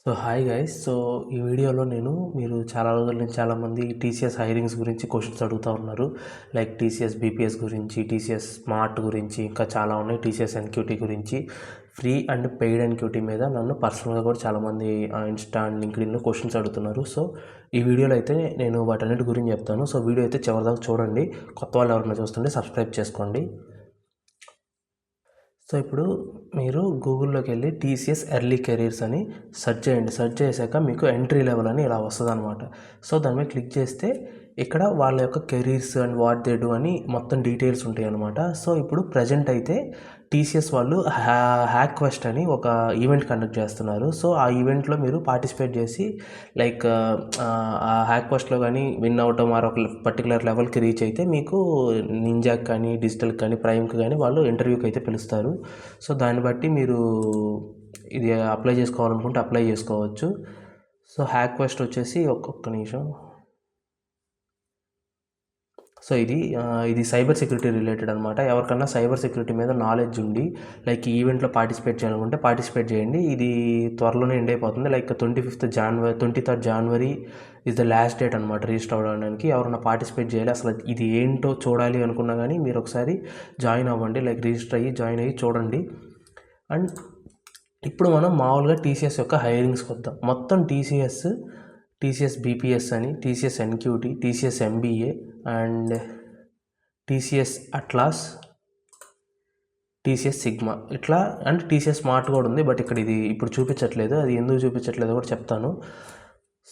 So hi guys. So ఈ వీడియోలో మీరు చాలా రోజుల నుంచి చాలామంది టీసీఎస్ హైరింగ్స్ గురించి క్వశ్చన్స్ అడుగుతూ ఉన్నారు. లైక్ టీసీఎస్ బీపీఎస్ గురించి, టీసీఎస్ స్మార్ట్ గురించి, ఇంకా చాలా ఉన్నాయి. టీసీఎస్ ఎన్క్యూటీ గురించి, ఫ్రీ అండ్ పెయిడ్ ఎన్క్యూటీ మీద నన్ను పర్సనల్గా కూడా చాలామంది ఇన్స్టా అండ్ లింక్డ్ఇన్లో క్వశ్చన్స్ అడుగుతున్నారు. సో ఈ వీడియోలో అయితే నేను వాటన్నిటి గురించి చెప్తాను. సో వీడియో అయితే చివరిదాకా చూడండి. కొత్త వాళ్ళు ఎవరైనా చూస్తుంటే సబ్స్క్రైబ్ చేసుకోండి. సో ఇప్పుడు మీరు గూగుల్లోకి వెళ్ళి టీసీఎస్ ఎర్లీ కెరీర్స్ అని సెర్చ్ చేయండి. సెర్చ్ చేశాక మీకు ఎంట్రీ లెవెల్ అని ఇలా వస్తుంది అనమాట. సో దాని మీద క్లిక్ చేస్తే ఇక్కడ వాళ్ళ యొక్క careers and what they do అని మొత్తం డీటెయిల్స్ ఉంటాయి అనమాట. సో ఇప్పుడు ప్రజెంట్ అయితే టీసీఎస్ వాళ్ళు హ్యాక్ క్వెస్ట్ అని ఒక ఈవెంట్ కండక్ట్ చేస్తున్నారు. సో ఆ ఈవెంట్లో మీరు పార్టిసిపేట్ చేసి లైక్ ఆ హ్యాక్ క్వెస్ట్లో కానీ విన్ అవటం ఆర్ ఒక పర్టికులర్ లెవెల్కి రీచ్ అయితే మీకు నింజాకి కానీ, డిజిటల్కి కానీ, ప్రైమ్కి కానీ వాళ్ళు ఇంటర్వ్యూకి అయితే పిలుస్తారు. సో దాన్ని బట్టి మీరు ఇది అప్లై చేసుకోవాలనుకుంటే అప్లై చేసుకోవచ్చు. సో హ్యాక్ క్వెస్ట్ వచ్చేసి ఒక్క నిమిషం. సో ఇది సైబర్ సెక్యూరిటీ రిలేటెడ్ అనమాట. ఎవరికన్నా సైబర్ సెక్యూరిటీ మీద నాలెడ్జ్ ఉండి లైక్ ఈవెంట్లో పార్టిసిపేట్ చేయాలనుకుంటే పార్టిసిపేట్ చేయండి. ఇది త్వరలోనే ఎండ్ అయిపోతుంది. Like 23rd January is the last date అనమాట రిజిస్టర్ అవ్వడానికి. ఎవరైనా పార్టిసిపేట్ చేయాలి, అసలు ఇది ఏంటో చూడాలి అనుకున్నా కానీ మీరు ఒకసారి జాయిన్ అవ్వండి. లైక్ రిజిస్టర్ అయ్యి జాయిన్ అయ్యి చూడండి. అండ్ ఇప్పుడు మనం మామూలుగా టీసీఎస్ యొక్క హైరింగ్స్కి వద్దాం. మొత్తం టీసీఎస్ బీపీఎస్ అని, TCS NQT, TCS MBA and TCS atlas, TCS sigma ఇట్లా అండ్ టీసీఎస్ స్మార్ట్ కూడా ఉంది. బట్ ఇక్కడ ఇది ఇప్పుడు చూపించట్లేదు. అది ఎందుకు చూపించట్లేదో కూడా చెప్తాను.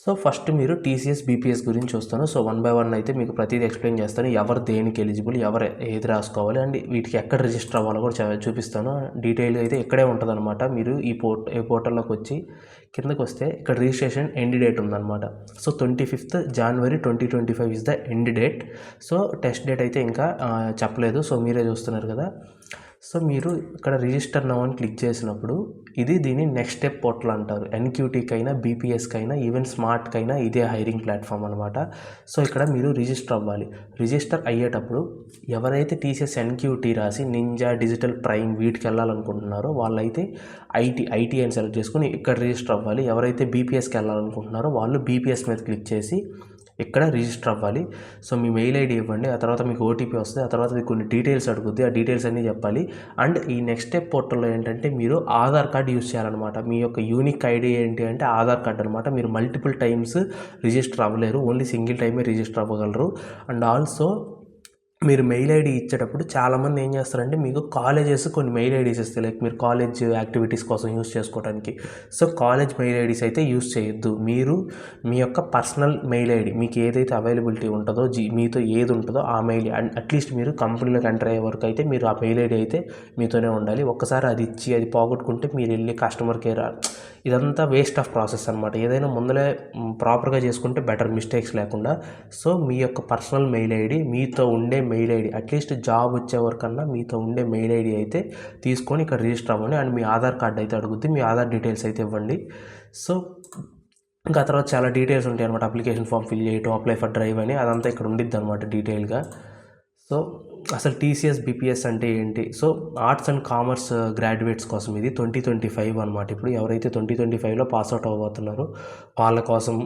సో ఫస్ట్ మీరు టీసీఎస్ బీపీఎస్ గురించి చూస్తాను. సో 1 by 1 అయితే మీకు ప్రతిదీ ఎక్స్ప్లెయిన్ చేస్తాను. ఎవరు దేనికి ఎలిజిబుల్, ఎవరు ఏది రాసుకోవాలి అండ్ వీటికి ఎక్కడ రిజిస్టర్ అవ్వాలో కూడా చూపిస్తాను. డీటెయిల్గా అయితే ఇక్కడే ఉంటుంది అనమాట. మీరు ఈ పోర్టల్లోకి వచ్చి కిందకు వస్తే ఇక్కడ రిజిస్ట్రేషన్ ఎండ్ డేట్ ఉందన్నమాట. So 25th January 2025 is the end date. So test date అయితే ఇంకా చెప్పలేదు. సో మీరే చూస్తున్నారు కదా. సో మీరు ఇక్కడ రిజిస్టర్ నౌ అని క్లిక్ చేసినప్పుడు దీన్ని నెక్స్ట్ స్టెప్ పోర్టల్ అంటారు. ఎన్క్యూటీకైనా, బీపీఎస్కైనా, ఈవెన్ స్మార్ట్కైనా ఇదే హైరింగ్ ప్లాట్ఫామ్ అనమాట. సో ఇక్కడ మీరు రిజిస్టర్ అవ్వాలి. రిజిస్టర్ అయ్యేటప్పుడు ఎవరైతే టీసీఎస్ ఎన్క్యూటీ రాసి నింజా, డిజిటల్, ప్రైమ్ వీటికి వెళ్ళాలనుకుంటున్నారో వాళ్ళైతే ఐటీ అని సెలెక్ట్ చేసుకుని ఇక్కడ రిజిస్టర్ అవ్వాలి. ఎవరైతే బీపీఎస్కి వెళ్ళాలనుకుంటున్నారో వాళ్ళు బీపీఎస్ మీద క్లిక్ చేసి ఇక్కడ రిజిస్టర్ అవ్వాలి. సో మీ మెయిల్ ఐడి ఇవ్వండి. ఆ తర్వాత మీకు ఓటీపీ వస్తుంది. ఆ తర్వాత మీకు కొన్ని డీటెయిల్స్ అడుగుద్ది. ఆ డీటెయిల్స్ అన్నీ చెప్పాలి. అండ్ ఈ నెక్స్ట్ స్టెప్ పోర్టల్లో ఏంటంటే మీరు ఆధార్ కార్డ్ యూస్ చేయాలన్నమాట. మీ యొక్క యూనిక్ ఐడి ఏంటి అంటే ఆధార్ కార్డ్ అనమాట. మీరు మల్టిపుల్ టైమ్స్ రిజిస్టర్ అవ్వలేరు. ఓన్లీ సింగిల్ టైమే రిజిస్టర్ అవ్వగలరు. అండ్ ఆల్సో మీరు మెయిల్ ఐడి ఇచ్చేటప్పుడు చాలామంది ఏం చేస్తారంటే మీకు కాలేజెస్ కొన్ని మెయిల్ ఐడీస్ ఇస్తాయి. లైక్ మీరు కాలేజ్ యాక్టివిటీస్ కోసం యూస్ చేసుకోవడానికి. సో కాలేజ్ మెయిల్ ఐడీస్ అయితే యూస్ చేయొద్దు. మీరు మీ యొక్క పర్సనల్ మెయిల్ ఐడి మీకు ఏదైతే అవైలబిలిటీ ఉంటుందో, మీతో ఏది ఉంటుందో ఆ మెయిల్ అట్లీస్ట్ మీరు కంపెనీలోకి ఎంటర్ అయ్యే వరకు అయితే మీరు ఆ మెయిల్ ఐడి అయితే మీతోనే ఉండాలి. ఒక్కసారి అది ఇచ్చి అది పోగొట్టుకుంటే మీరు వెళ్ళి కస్టమర్ కేర్ ఇదంతా వేస్ట్ ఆఫ్ ప్రాసెస్ అనమాట. ఏదైనా ముందలే ప్రాపర్గా చేసుకుంటే బెటర్, మిస్టేక్స్ లేకుండా. సో మీ యొక్క పర్సనల్ మెయిల్ ఐడి, మీతో ఉండే మెయిల్ ఐడి, అట్లీస్ట్ జాబ్ వచ్చే వరకన్నా మీతో ఉండే మెయిల్ ఐడి అయితే తీసుకొని ఇక్కడ రిజిస్టర్ అవ్వండి. అండ్ మీ ఆధార్ కార్డ్ అయితే అడుగుద్ది. మీ ఆధార్ డీటెయిల్స్ అయితే ఇవ్వండి. సో ఇంకా తర్వాత చాలా డీటెయిల్స్ ఉంటాయి అనమాట. అప్లికేషన్ ఫామ్ ఫిల్ చేయటం, అప్లై ఫర్ డ్రైవ్ అని అదంతా ఇక్కడ ఉండిద్ది అనమాట డీటెయిల్గా. సో అసలు టీసీఎస్ బీపీఎస్ అంటే ఏంటి? So arts and commerce graduates కోసం ఇది 2025 అనమాట. ఇప్పుడు ఎవరైతే 2025లో పాస్అవుట్ అవ్వబోతున్నారో వాళ్ళ కోసం.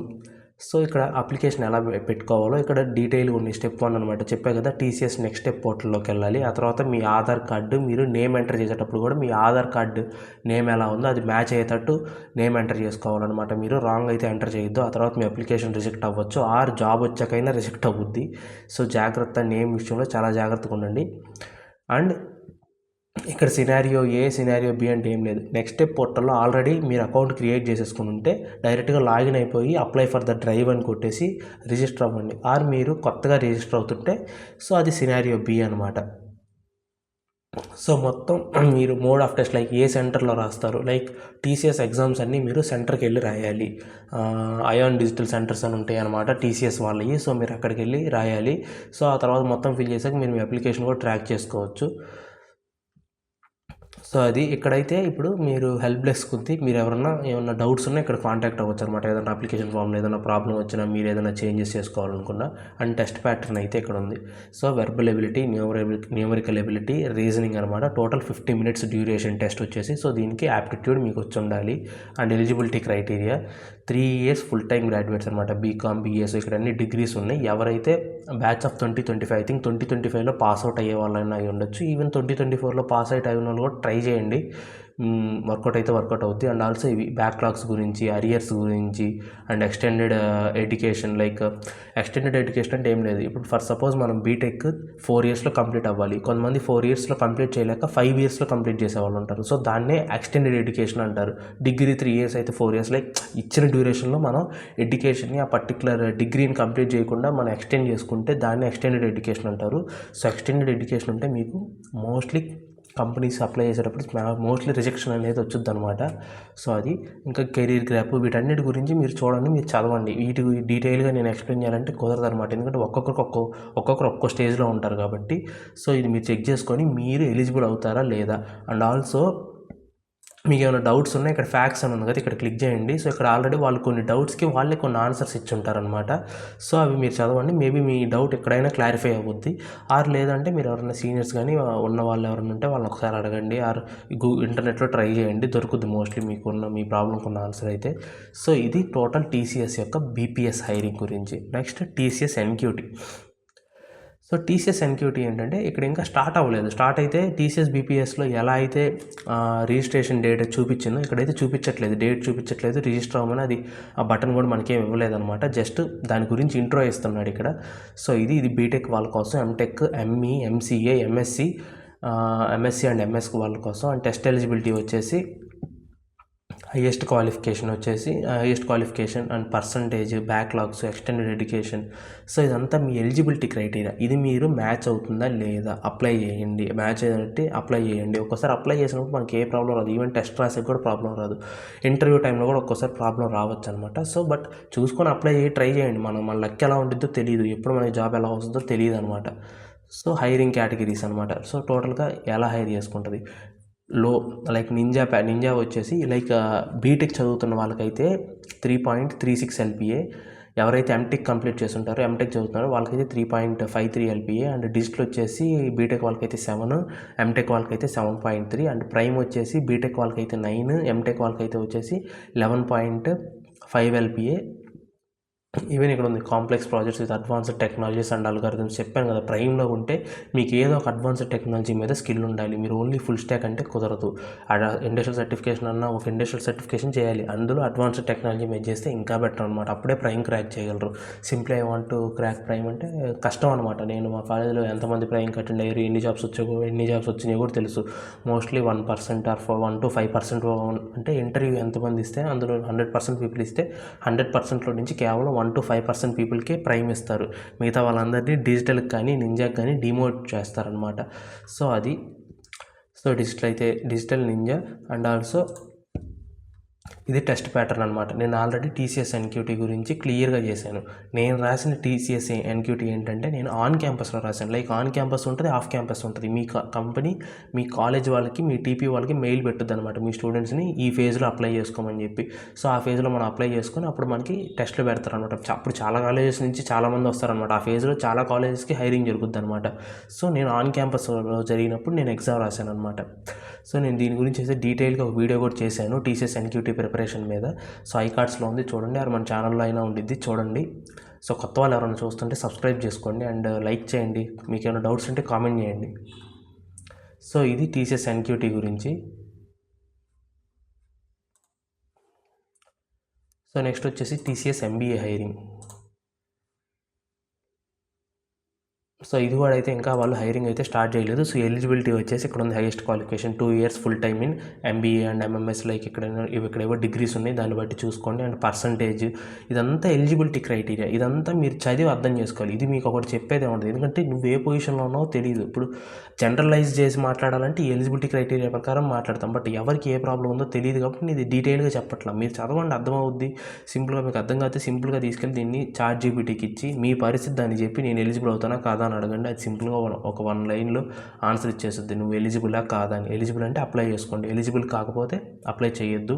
సో ఇక్కడ అప్లికేషన్ ఎలా పెట్టుకోవాలో ఇక్కడ డీటెయిల్గా ఉంది. స్టెప్ 1 అనమాట. చెప్పే కదా టీసీఎస్ నెక్స్ట్ స్టెప్ పోర్టల్లోకి వెళ్ళాలి. ఆ తర్వాత మీ ఆధార్ కార్డు, మీరు నేమ్ ఎంటర్ చేసేటప్పుడు కూడా మీ ఆధార్ కార్డు నేమ్ ఎలా ఉందో అది మ్యాచ్ అయ్యేటట్టు నేమ్ ఎంటర్ చేసుకోవాలన్నమాట. మీరు రాంగ్ అయితే ఎంటర్ చేయొద్దు. ఆ తర్వాత మీ అప్లికేషన్ రిజెక్ట్ అవ్వచ్చు ఆర్ జాబ్ వచ్చాకైనా రిజెక్ట్ అవ్వుద్ది. సో జాగ్రత్త, నేమ్ విషయంలో చాలా జాగ్రత్తగా ఉండండి. అండ్ ఇక్కడ సినారియో ఏ, సినారియో బి అంటే ఏం లేదు. నెక్స్ట్ స్టెప్ పోర్టల్లో ఆల్రెడీ మీరు అకౌంట్ క్రియేట్ చేసేసుకుని ఉంటే డైరెక్ట్గా లాగిన్ అయిపోయి అప్లై ఫర్ ద డ్రైవ్ అని కొట్టేసి రిజిస్టర్ అవ్వండి. ఆర్ మీరు కొత్తగా రిజిస్టర్ అవుతుంటే సో అది సినారియో బి అనమాట. సో మొత్తం మీరు మోడ్ ఆఫ్ టెస్ట్ లైక్ ఏ సెంటర్లో రాస్తారు, లైక్ టీసీఎస్ ఎగ్జామ్స్ అన్నీ మీరు సెంటర్కి వెళ్ళి రాయాలి. అయాన్ డిజిటల్ సెంటర్స్ అని ఉంటాయి అనమాట టీసీఎస్ వాళ్ళవి. సో మీరు అక్కడికి వెళ్ళి రాయాలి. సో ఆ తర్వాత మొత్తం ఫిల్ చేసాక మీరు మీ అప్లికేషన్ కూడా ట్రాక్ చేసుకోవచ్చు. సో అది ఇక్కడైతే ఇప్పుడు మీరు హెల్ప్ డెస్క్ ఉంది, మీరు ఎవరన్నా ఏమన్నా డౌట్స్ ఉన్నా ఇక్కడ కాంటాక్ట్ అవ్వచ్చు అనమాట. ఏదైనా అప్లికేషన్ ఫామ్లో ఏదైనా ప్రాబ్లం వచ్చినా, మీరు ఏదైనా చేంజెస్ చేసుకోవాలనుకున్నా. అండ్ టెస్ట్ ప్యాటర్న్ అయితే ఇక్కడ ఉంది. So verbal ability, numerical ability, reasoning అనమాట. టోటల్ 50 minutes డ్యూరేషన్ టెస్ట్ వచ్చేసి. సో దీనికి యాప్టిట్యూడ్ మీకు వచ్చి ఉండాలి. And eligibility criteria 3 years full time graduates అనమాట. బీకామ్, బీఎస్ ఇక్కడ అన్ని డిగ్రీస్ ఉన్నాయి. ఎవరైతే బ్యాచ్ ఆఫ్ 2025, ఐ థింక్ 2025లో పాస్అవుట్ అయ్యే వాళ్ళైనా అయి ఉండొచ్చు. ఈవెన్ 2024లో పాస్ అవుట్ అయిన వాళ్ళు కూడా ట్రై చేయండి. వర్కౌట్ అయితే వర్కౌట్ అవుద్ది. అండ్ ఆల్సో ఇవి బ్యాక్లాగ్స్ గురించి, అరియర్స్ గురించి, and extended education. Like extended education అంటే ఏం లేదు. ఇప్పుడు ఫర్ సపోజ్ మనం బీటెక్ 4 yearsలో కంప్లీట్ అవ్వాలి. కొంతమంది 4 yearsలో కంప్లీట్ చేయలేక 5 yearsలో కంప్లీట్ చేసేవాళ్ళు ఉంటారు. సో దాన్నే ఎక్స్టెండెడ్ ఎడ్యుకేషన్ అంటారు. డిగ్రీ 3 years అయితే 4 years, లైక్ ఇచ్చిన డ్యూరేషన్లో మనం ఎడ్యుకేషన్ని ఆ పర్టికులర్ డిగ్రీని కంప్లీట్ చేయకుండా మనం ఎక్స్టెండ్ చేసుకుంటే దాన్ని ఎక్స్టెండెడ్ ఎడ్యుకేషన్ అంటారు. సో ఎక్స్టెండెడ్ ఎడ్యుకేషన్ అంటే మీకు మోస్ట్లీ కంపెనీస్ అప్లై చేసేటప్పుడు మోస్ట్లీ రిజెక్షన్ అనేది వచ్చుద్ది అనమాట. సో అది ఇంకా కెరీర్ గ్రాప్ వీటన్నిటి గురించి మీరు చూడండి, మీరు చదవండి. వీటి డీటెయిల్గా నేను ఎక్స్ప్లెయిన్ చేయాలంటే కుదరదు అనమాట. ఎందుకంటే ఒక్కొక్కరు ఒక్కో స్టేజ్లో ఉంటారు కాబట్టి. సో ఇది మీరు చెక్ చేసుకొని మీరు ఎలిజిబుల్ అవుతారా లేదా. అండ్ ఆల్సో మీకు ఏమైనా డౌట్స్ ఉన్నాయి, ఇక్కడ ఫ్యాక్ట్స్ అని ఉంది కదా, ఇక్కడ క్లిక్ చేయండి. సో ఇక్కడ ఆల్రెడీ వాళ్ళు కొన్ని డౌట్స్కి వాళ్ళే కొన్ని ఆన్సర్స్ ఇచ్చి ఉంటారనమాట. సో అవి మీరు చదవండి. మేబీ మీ డౌట్ ఎక్కడైనా క్లారిఫై అవుద్ది. ఆర్ లేదంటే మీరు ఎవరైనా సీనియర్స్ కానీ ఉన్న వాళ్ళు ఎవరైనా ఉంటే వాళ్ళని ఒకసారి అడగండి. ఆర్ ఇంటర్నెట్లో ట్రై చేయండి, దొరుకుద్ది మోస్ట్లీ మీ ప్రాబ్లంకి ఉన్న ఆన్సర్ అయితే. సో ఇది టోటల్ టీసీఎస్ యొక్క బీపీఎస్ హైరింగ్ గురించి. Next TCS NQT. So TCS NQT ఏంటంటే ఇక్కడ ఇంకా స్టార్ట్ అవ్వలేదు. స్టార్ట్ అయితే టీసీఎస్ బీపీఎస్లో ఎలా అయితే రిజిస్ట్రేషన్ డేట్ చూపించిందో ఇక్కడైతే చూపించట్లేదు, డేట్ చూపించట్లేదు. రిజిస్టర్ అవ్వమని అది ఆ బటన్ కూడా మనకేం ఇవ్వలేదన్నమాట. జస్ట్ దాని గురించి ఇంట్రో ఇస్తున్నాడు ఇక్కడ. సో ఇది బీటెక్ వాళ్ళ కోసం, MTech, ME, MCA, MSc and MS వాళ్ళ కోసం. అండ్ టెస్ట్ ఎలిజిబిలిటీ వచ్చేసి highest qualification and percentage, backlogs, extended education. So ఇదంతా మీ ఎలిజిబిలిటీ క్రైటీరియా. ఇది మీరు మ్యాచ్ అవుతుందా లేదా అప్లై చేయండి. మ్యాచ్ అయితే అప్లై చేయండి. ఒక్కోసారి అప్లై చేసినప్పుడు మనకి ఏ ప్రాబ్లం రాదు. ఈవెన్ టెస్ట్ రాసేకి కూడా ప్రాబ్లం రాదు. ఇంటర్వ్యూ టైంలో కూడా ఒక్కోసారి ప్రాబ్లం రావచ్చు అనమాట. సో బట్ చూసుకొని అప్లై ట్రై చేయండి. మన లక్ ఎలా ఉంటుందో తెలియదు, ఎప్పుడు మనకి జాబ్ ఎలా వస్తుందో తెలియదు అనమాట. సో హైరింగ్ కేటగిరీస్ అనమాట. సో టోటల్గా ఎలా హైర్ చేసుకుంటుంది. లైక్ నింజా వచ్చేసి లైక్ బీటెక్ చదువుతున్న వాళ్ళకైతే 3.36 LPA. ఎవరైతే ఎంటెక్ కంప్లీట్ చేస్తుంటారో, ఎంటెక్ చదువుతున్నారో వాళ్ళకైతే 3.53 LPA. అండ్ డిజిటల్ వచ్చేసి బీటెక్ వాళ్ళకైతే 7, ఎంటెక్ వాళ్ళకైతే 7.3. అండ్ ప్రైమ్ వచ్చేసి బీటెక్ వాళ్ళకైతే 9, ఎంటెక్ వాళ్ళకైతే వచ్చేసి 11.5 LPA. ఈవెన్ ఇక్కడ ఉంది complex projects with advanced technologies and algorithms. చెప్పాను కదా, ప్రైమ్లో ఉంటే మీకు ఏదో ఒక అడ్వాన్స్డ్ టెక్నాలజీ మీద స్కిల్ ఉండాలి. మీరు ఓన్లీ ఫుల్ స్టాక్ అంటే కుదరదు. ఇండస్ట్రియల్ సర్టిఫికేషన్ అన్న ఒక ఇండస్ట్రియల్ సర్టిఫికేషన్ చేయాలి, అందులో అడ్వాన్స్డ్ టెక్నాలజీ మీద చేస్తే ఇంకా బెటర్ అనమాట. అప్పుడే ప్రైమ్ క్రాక్ చేయగలరు. Simply I want to crack prime అంటే కష్టం అనమాట. నేను మా కాలేజీలో ఎంతమంది ప్రైమ్ అటెండ్ అయ్యారు, ఎన్ని జాబ్స్ వచ్చినాయో కూడా తెలుసు. మోస్ట్లీ 1% ఆర్ 1 to 5% అంటే ఇంటర్వ్యూ ఎంతమంది ఇస్తే అందులో 100% పీపుల్ ఇస్తే 100%లో నుంచి కేవలం 1 to 5% పీపుల్కే ప్రైమ్ ఇస్తారు. మిగతా వాళ్ళందరినీ డిజిటల్కి కానీ నింజాకి కానీ డిమోట్ చేస్తారనమాట. సో అది డిజిటల్ నింజా. అండ్ ఆల్సో ఇది టెస్ట్ ప్యాటర్న్ అనమాట. నేను ఆల్రెడీ టీసీఎస్ ఎన్క్యూటీ గురించి క్లియర్గా చేశాను. నేను రాసిన టీసీఎస్ ఎన్క్యూటీ ఏంటంటే నేను ఆన్ క్యాంపస్లో రాశాను. లైక్ ఆన్ క్యాంపస్ ఉంటుంది, ఆఫ్ క్యాంపస్ ఉంటుంది. మీ కంపెనీ మీ కాలేజ్ వాళ్ళకి, మీ టీపీ వాళ్ళకి మెయిల్ పెట్టుద్ది అనమాట, మీ స్టూడెంట్స్ని ఈ ఫేజ్లో అప్లై చేసుకోమని చెప్పి. సో ఆ ఫేజ్లో మనం అప్లై చేసుకొని అప్పుడు మనకి టెస్ట్లు పెడతారు అనమాట. అప్పుడు చాలా కాలేజెస్ నుంచి చాలామంది వస్తారనమాట. ఆ ఫేజ్లో చాలా కాలేజెస్కి హైరింగ్ జరుగుద్ది అనమాట. సో నేను ఆన్ క్యాంపస్లో జరిగినప్పుడు నేను ఎగ్జామ్ రాశాను అనమాట. సో నేను దీని గురించి అయితే డీటెయిల్గా ఒక వీడియో కూడా చేశాను టీసీఎస్ ఎన్క్యూటీ ప్రిపరేషన్ మీద. సో ఐకార్డ్స్లో ఉంది చూడండి, అది మన ఛానల్లో అయినా ఉండిద్ది చూడండి. సో కొత్త వాళ్ళు ఎవరైనా చూస్తుంటే సబ్స్క్రైబ్ చేసుకోండి అండ్ లైక్ చేయండి. మీకు ఏమైనా డౌట్స్ ఉంటే కామెంట్ చేయండి. సో ఇది టీసీఎస్ ఎన్క్యూటీ గురించి. సో నెక్స్ట్ వచ్చేసి టీసీఎస్ ఎంబీఏ హైరింగ్. సో ఇది కూడా అయితే ఇంకా వాళ్ళు హైరింగ్ అయితే స్టార్ట్ చేయలేదు. సో ఎలిజిబిలిటీ వచ్చేసి ఇక్కడ ఉంది highest qualification 2 years full time in MBA and MMS. Like ఇక్కడ ఏవో డిగ్రీస్ ఉన్నాయి, దాన్ని బట్టి చూసుకోండి. అండ్ పర్సంటేజ్, ఇదంతా ఎలిజిబిలిటీ క్రైటీరియా. ఇదంతా మీరు చదివి అర్థం చేసుకోవాలి. ఇది మీకు ఒకటి చెప్పేదే ఉండదు, ఎందుకంటే నువ్వు ఏ పొజిషన్లో ఉన్నావో తెలియదు. ఇప్పుడు జనరలైజ్ చేసి మాట్లాడాలంటే ఈ ఎలిజిబిలిటీ క్రైటీరియా ప్రకారం మాట్లాడతాం. బట్ ఎవరికి ఏ ప్రాబ్లం ఉందో తెలియదు కాబట్టి ఇది డీటెయిల్గా చెప్పట్లా. మీరు చదవండి, అర్థమవుద్ది. సింపుల్గా మీకు అర్థం కాకపోతే సింపుల్గా తీసుకెళ్ళి దీన్ని చాట్ జీపీటీకి ఇచ్చి మీ పరిస్థితి దాన్ని చెప్పి నేను ఎలిజిబుల్ అవుతానా కాదా అని అడగండి, అది సింపుల్గా ఒక 1 లైన్లో ఆన్సర్ ఇచ్చేస్తుంది నువ్వు ఎలిజిబులా కాదా అని. ఎలిజిబుల్ అంటే అప్లై చేసుకోండి, ఎలిజిబుల్ కాకపోతే అప్లై చేయొద్దు.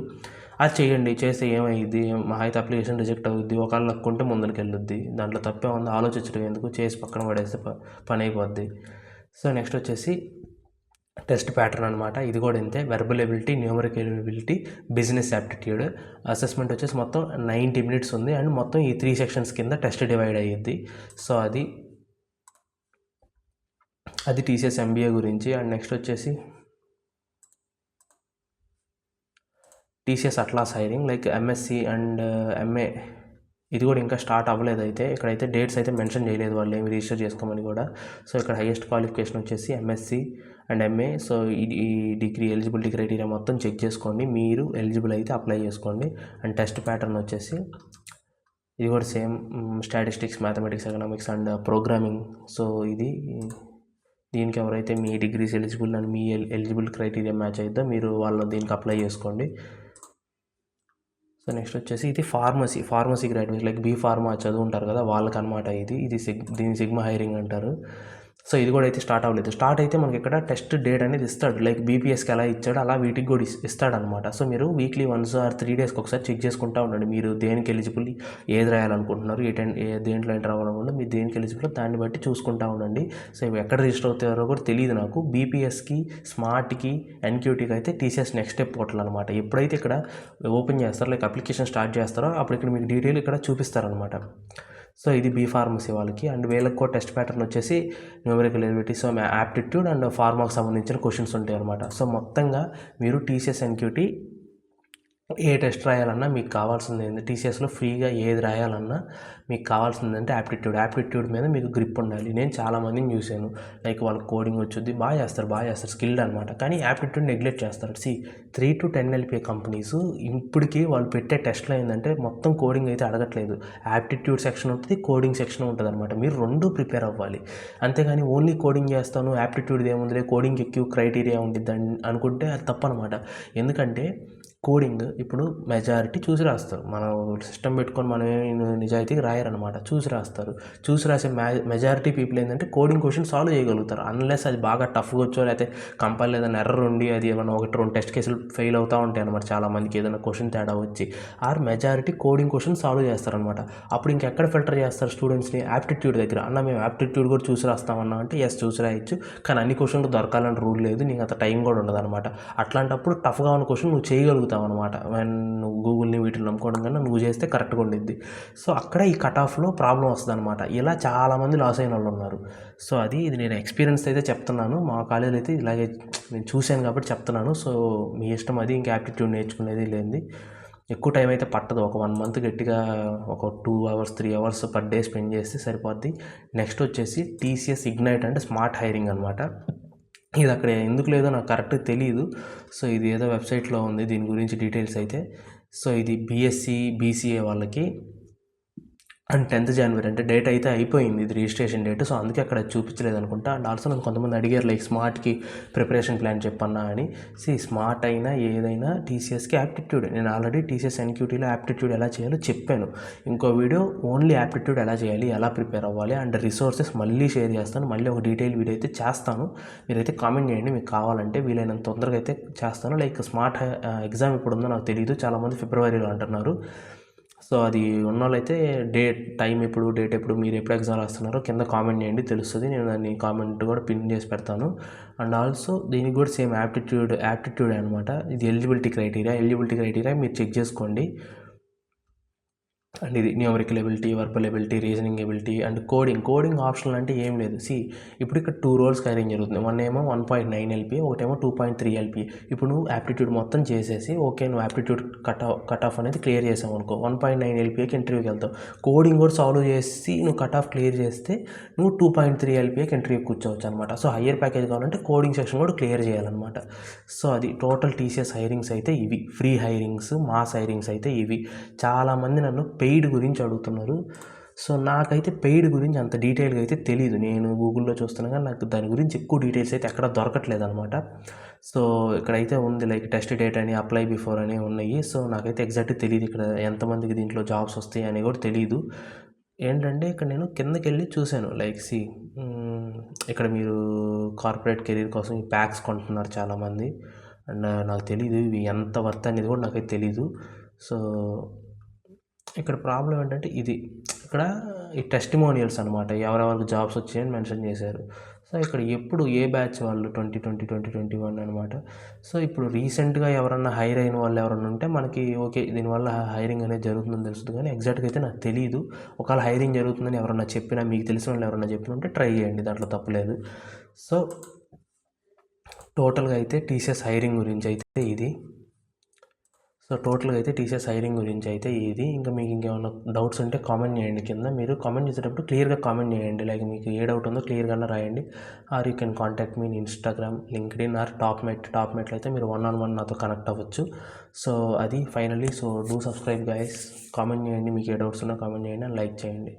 అది చేయండి, చేస్తే ఏమైంది, మహా అయితే అప్లికేషన్ రిజెక్ట్ అవుద్ది, ఒకవేళ లక్కుంటే ముందరికి వెళ్ళొద్ది, దాంట్లో తప్పే ఉంది, ఆలోచించడం ఎందుకు, చేసి పక్కన పడేస్తే పని అయిపోద్ది. సో నెక్స్ట్ వచ్చేసి టెస్ట్ ప్యాటర్న్ అనమాట. ఇది కూడా ఇంతే, verbal ability, numerical ability, business aptitude. Assessment వచ్చేసి మొత్తం 90 minutes ఉంది అండ్ మొత్తం ఈ 3 sections కింద టెస్ట్ డివైడ్ అయ్యిద్ది. సో అది టీసీఎస్ ఎంబీఏ గురించి. అండ్ నెక్స్ట్ వచ్చేసి TCS atlas hiring like MSc and MA, ఇది కూడా ఇంకా స్టార్ట్ అవ్వలేదు. అయితే ఇక్కడైతే డేట్స్ అయితే మెన్షన్ చేయలేదు వాళ్ళు ఏమి రిజిస్టర్ చేసుకోమని కూడా. సో ఇక్కడ హైయెస్ట్ క్వాలిఫికేషన్ వచ్చేసి ఎంఎస్సి అండ్ ఎంఏ. సో ఈ డిగ్రీ ఎలిజిబిలిటీ క్రైటీరియా మొత్తం చెక్ చేసుకోండి, మీరు ఎలిజిబుల్ అయితే అప్లై చేసుకోండి. అండ్ టెస్ట్ ప్యాటర్న్ వచ్చేసి ఇది కూడా same, statistics, mathematics, economics and programming. So దీనికి ఎవరైతే మీ డిగ్రీస్ ఎలిజిబుల్ అండ్ మీ ఎలిజిబుల్ క్రైటీరియా మ్యాచ్ అయిద్దో మీరు వాళ్ళు దీనికి అప్లై చేసుకోండి. సో నెక్స్ట్ వచ్చేసి ఇది pharmacy graduate like B pharma చదువుంటారు కదా వాళ్ళకనమాట. దీని సిగ్మా హైరింగ్ అంటారు. సో ఇది కూడా అయితే స్టార్ట్ అవ్వలేదు. స్టార్ట్ అయితే మనకి ఇక్కడ టెస్ట్ డేట్ అనేది ఇస్తాడు, లైక్ బీపీఎస్కి ఎలా ఇచ్చాడు అలా వీటికి కూడా ఇస్తాడనమాట. సో మీరు వీక్లీ 1 or 3 daysకి ఒకసారి చెక్ చేసుకుంటూ ఉండండి, మీరు దేనికి ఎలిజిబుల్, ఏది రాయాలనుకుంటున్నారు, దేంట్లో ఎంటర్ అవ్వాలనుకుంటే మీరు దేనికి ఎలిజిబుల్ దాన్ని బట్టి చూసుకుంటూ ఉండండి. సో ఇవి ఎక్కడ రిజిస్టర్ అవుతారో కూడా తెలియదు నాకు. బీపీఎస్కి, స్మార్ట్కి, ఎన్క్యూటీకి అయితే టీసీఎస్ నెక్స్ట్ స్టెప్ పోర్టల్ అనమాట. ఎప్పుడైతే ఇక్కడ ఓపెన్ చేస్తారో లైక్ అప్లికేషన్ స్టార్ట్ చేస్తారో అప్పుడు ఇక్కడ మీకు డీటెయిల్ ఇక్కడ చూపిస్తారనమాట. సో ఇది బీ ఫార్మసీ వాళ్ళకి. అండ్ వీళ్ళకి కూడా టెస్ట్ ప్యాటర్న్ వచ్చేసి numerical ability, so aptitude and ఫార్మాకి సంబంధించిన క్వశ్చన్స్ ఉంటాయి అనమాట. సో మొత్తంగా మీరు టీసీఎస్ ఎన్క్యూటీ ఏ టెస్ట్ రాయాలన్నా మీకు కావాల్సింది ఏంటి, టీసీఎస్లో ఫ్రీగా ఏది రాయాలన్నా మీకు కావాల్సిందంటే యాప్టిట్యూడ్ మీద మీకు గ్రిప్ ఉండాలి. నేను చాలామందిని చూశాను, లైక్ వాళ్ళకి కోడింగ్ వచ్చుద్ది, బాగా చేస్తారు, స్కిల్డ్ అనమాట, కానీ యాప్టిట్యూడ్ నెగ్లెక్ట్ చేస్తారు. 3 to 10 LPA కంపెనీస్ ఇప్పటికీ వాళ్ళు పెట్టే టెస్ట్లో ఏంటంటే మొత్తం కోడింగ్ అయితే అడగట్లేదు, యాప్టిట్యూడ్ సెక్షన్ ఉంటుంది, కోడింగ్ సెక్షన్ ఉంటుంది అనమాట. మీరు 2 ప్రిపేర్ అవ్వాలి, అంతేగాని ఓన్లీ కోడింగ్ చేస్తాను, యాప్టిట్యూడ్ ఏముందిలే, కోడింగ్ ఎక్కువ క్రైటీరియా ఉంటుంది అనుకుంటే అది తప్పనమాట. ఎందుకంటే కోడింగ్ ఇప్పుడు మెజారిటీ చూసి రాస్తారు, మనం సిస్టమ్ పెట్టుకొని మనం నిజాయితీగా రాయరనమాట, చూసి రాస్తారు. చూసి రాసే మెజారిటీ పీపుల్ ఏంటంటే కోడింగ్ క్వశ్చన్ సాల్వ్ చేయగలుగుతారు, అన్లెస్ అది బాగా టఫ్గా వచ్చో లేకపోతే కంపైల్ ఏదైనా ఎర్రర్ ఉండి అది ఏమైనా 1-2 టెస్ట్ కేసులు ఫెయిల్ అవుతూ ఉంటాయి అనమాట చాలామందికి, ఏదైనా క్వశ్చన్ తేడా వచ్చి. మెజారిటీ కోడింగ్ క్వశ్చన్ సాల్వ్ చేస్తారనమాట. అప్పుడు ఇంకెక్కడ ఫిల్టర్ చేస్తారు స్టూడెంట్స్ని, యాప్టిట్యూడ్ దగ్గర. మేము యాప్టిట్యూడ్ కూడా చూసి రాస్తామన్నా అంటే ఎస్ చూసి రాయొచ్చు, కానీ అన్ని క్వశ్చన్లు దొరకాలని రూల్ లేదు, నీకు అంత టైం కూడా ఉండదు అనమాట. అట్లాంటప్పుడు టఫ్గా ఉన్న క్వశ్చన్ నువ్వు చేయగలుగుతావు అనమాట. నువ్వు గూగుల్ని వీటిని నమ్ముకోవడం కన్నా నువ్వు చేస్తే కరెక్ట్గా ఉండిద్ది. సో అక్కడ ఈ కట్ ఆఫ్లో ప్రాబ్లం వస్తుంది అనమాట. ఇలా చాలామంది లాస్ అయిన వాళ్ళు ఉన్నారు. సో ఇది నేను ఎక్స్పీరియన్స్ అయితే చెప్తున్నాను, మా కాలేజీలో అయితే ఇలాగే నేను చూశాను కాబట్టి చెప్తున్నాను. సో మీ ఇష్టం, అది ఇంకా యాప్టిట్యూడ్ నేర్చుకునేది లేనిది ఎక్కువ టైం అయితే పట్టదు, ఒక 1 month గట్టిగా ఒక 2 hours 3 hours per day spend చేస్తే సరిపోద్ది. నెక్స్ట్ వచ్చేసి టీసీఎస్ ఇగ్నైట్ అంటే స్మార్ట్ హైరింగ్ అనమాట. ఇది అక్కడ ఎందుకు లేదో నాకు కరెక్ట్గా తెలియదు. సో ఇది ఏదో వెబ్సైట్లో ఉంది దీని గురించి డీటెయిల్స్ అయితే. సో ఇది బీఎస్సీ బీసీఏ వాళ్ళకి అండ్ 10th January అంటే డేట్ అయితే అయిపోయింది, ఇది రిజిస్ట్రేషన్ డేట్. సో అందుకే అక్కడ చూపించలేదు అనుకుంటా. అండ్ ఆల్సో నన్ను కొంతమంది అడిగారు లైక్ స్మార్ట్కి ప్రిపరేషన్ ప్లాన్ చెప్పన్నా అని. స్మార్ట్ అయినా ఏదైనా టీసీఎస్కి యాప్టిట్యూడ్, నేను ఆల్రెడీ టీసీఎస్ ఎన్క్యూటీలో యాప్టిట్యూడ్ ఎలా చేయాలో చెప్పాను. ఇంకో వీడియో ఓన్లీ యాప్టిట్యూడ్ ఎలా చేయాలి, ఎలా ప్రిపేర్ అవ్వాలి అండ్ రిసోర్సెస్ మళ్ళీ షేర్ చేస్తాను, మళ్ళీ ఒక డీటెయిల్ వీడియో అయితే చేస్తాను. మీరైతే కామెంట్ చేయండి మీకు కావాలంటే, వీలైనంత తొందరగా అయితే చేస్తాను. లైక్ స్మార్ట్ ఎగ్జామ్ ఇప్పుడు ఉందో నాకు తెలియదు, చాలామంది ఫిబ్రవరిలో అంటున్నారు. సో అది ఉన్న వాళ్ళైతే టైం ఎప్పుడు, డేట్ ఎప్పుడు, మీరు ఎప్పుడు ఎగ్జామ్ రాస్తున్నారో కింద కామెంట్ చేయండి, తెలుస్తుంది. నేను దాన్ని కామెంట్ కూడా పిన్ చేసి పెడతాను. అండ్ ఆల్సో దీనికి కూడా సేమ్ యాప్టిట్యూడ్ అనమాట. ఇది ఎలిజిబిలిటీ క్రైటీరియా మీరు చెక్ చేసుకోండి. అండ్ ఇది numerical ability, verbal ability, reasoning ability and coding optional అంటే ఏం లేదు. ఇప్పుడు ఇక్కడ 2 roles హైరింగ్ జరుగుతుంది, వన్ ఏమో 1.9 LPA, ఒకటేమో 2.3 LPA. ఇప్పుడు నువ్వు యాప్టిట్యూడ్ మొత్తం చేసేసి ఓకే, నువ్వు యాప్టిట్యూడ్ కట్ ఆఫ్ అనేది క్లియర్ చేసావు అనుకో, 1.9 LPAకి ఇంటర్వ్యూకి వెళ్తావు. కోడింగ్ కూడా సాల్వ్ చేసి నువ్వు కట్ ఆఫ్ క్లియర్ చేస్తే నువ్వు 2.3 LPAకి ఇంటర్వ్యూకి కూర్చోవచ్చు అనమాట. సో హయ్యర్ ప్యాకేజ్ కావాలంటే కోడింగ్ సెక్షన్ కూడా క్లియర్ చేయాలన్నమాట. సో అది టోటల్ టీసీఎస్ హైరింగ్స్ అయితే ఇవి, ఫ్రీ హైరింగ్స్, మాస్ హైరింగ్స్ అయితే ఇవి. చాలామంది నన్ను పెయిడ్ గురించి అడుగుతున్నారు. సో నాకైతే పెయిడ్ గురించి అంత డీటెయిల్గా అయితే తెలియదు, నేను గూగుల్లో చూస్తున్నా కానీ నాకు దాని గురించి ఎక్కువ డీటెయిల్స్ అయితే ఎక్కడ దొరకట్లేదు అనమాట. సో ఇక్కడైతే ఉంది లైక్ టెస్ట్ డేట్ అని, అప్లై బిఫోర్ అని ఉన్నాయి. సో నాకైతే ఎగ్జాక్ట్గా తెలియదు ఇక్కడ ఎంతమందికి దీంట్లో జాబ్స్ వస్తాయి అని కూడా తెలియదు. ఏంటంటే ఇక్కడ నేను కిందకెళ్ళి చూశాను లైక్ ఇక్కడ మీరు కార్పొరేట్ కెరీర్ కోసం ఈ ప్యాక్స్ కొంటున్నారు చాలామంది. అండ్ నాకు తెలీదు ఇవి ఎంత వర్త్ అనేది కూడా నాకైతే తెలీదు. సో ఇక్కడ ప్రాబ్లమ్ ఏంటంటే ఇక్కడ ఈ టెస్టిమోనియల్స్ అనమాట. ఎవరెవరికి జాబ్స్ వచ్చాయని మెన్షన్ చేశారు. సో ఇక్కడ ఎప్పుడు ఏ బ్యాచ్ వాళ్ళు 2020, 2021 అనమాట. సో ఇప్పుడు రీసెంట్గా ఎవరన్నా హైర్ అయిన వాళ్ళు ఎవరన్నా ఉంటే మనకి ఓకే దీనివల్ల హైరింగ్ అనేది జరుగుతుందని తెలుస్తుంది, కానీ ఎగ్జాక్ట్గా అయితే నాకు తెలీదు. ఒకవేళ హైరింగ్ జరుగుతుందని ఎవరన్నా చెప్పినా, మీకు తెలిసిన వాళ్ళు ఎవరన్నా చెప్పిన ఉంటే ట్రై చేయండి, దాంట్లో తప్పులేదు. సో టోటల్గా అయితే టీసీఎస్ హైరింగ్ గురించి అయితే ఇది. ఇంకా మీకు ఇంకేమైనా డౌట్స్ ఉంటే కామెంట్ చేయండి కింద. మీరు కామెంట్ చేసేటప్పుడు క్లియర్గా కామెంట్ చేయండి, లైక్ మీకు ఏ డౌట్ ఉందో క్లియర్గా రాయండి. Or you can contact me in Instagram, LinkedIn or టాప్మేట్లో అయితే మీరు 1-on-1 నాతో కనెక్ట్ అవ్వచ్చు. సో అది finally. So do subscribe guys. Comment చేయండి, మీకు ఏ డౌట్స్ ఉన్నా కామెంట్ చేయండి అండ్ లైక్ చేయండి.